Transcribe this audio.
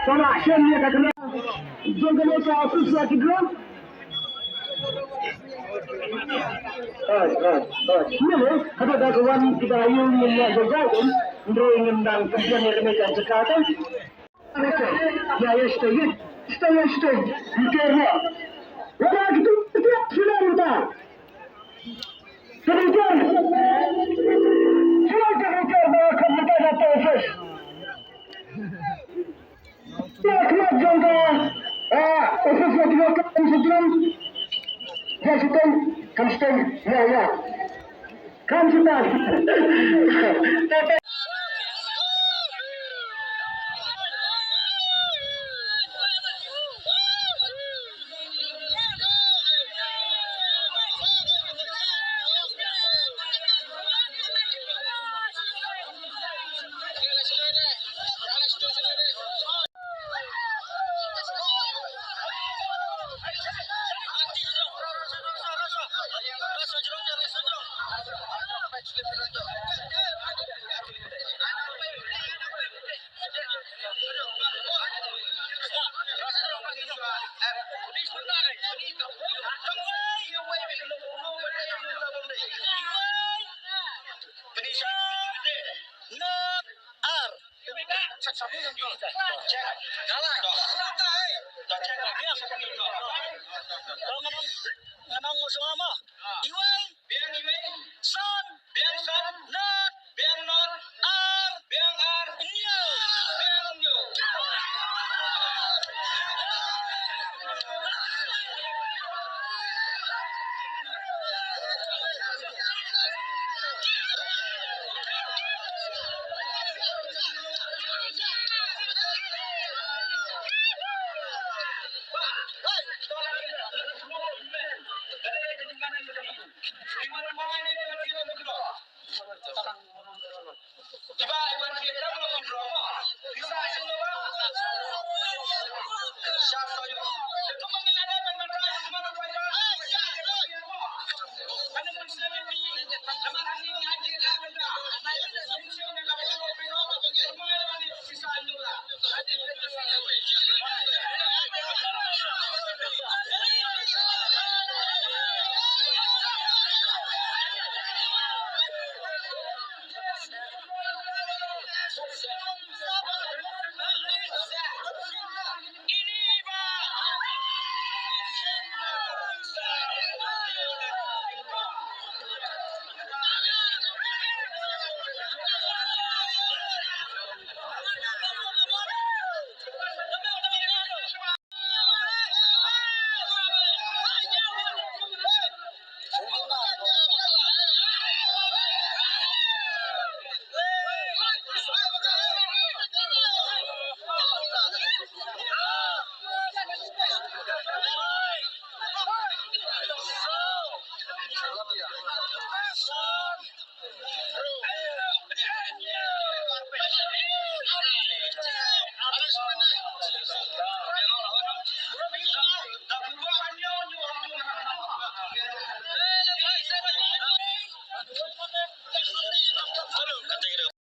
طلع عشان يتكلم الجنة ليش عاصف لك اليوم هذا دعوان kita ayun yang jajan drawing dan kerjaan yang mereka cakapkan ya ya stay dikira wala gitu sudah muda kemudian sudah bawa kamu pada proses ya kelak jangka proses yang dilakukan sebelum Presiden Kristen, ya. Kan sudah.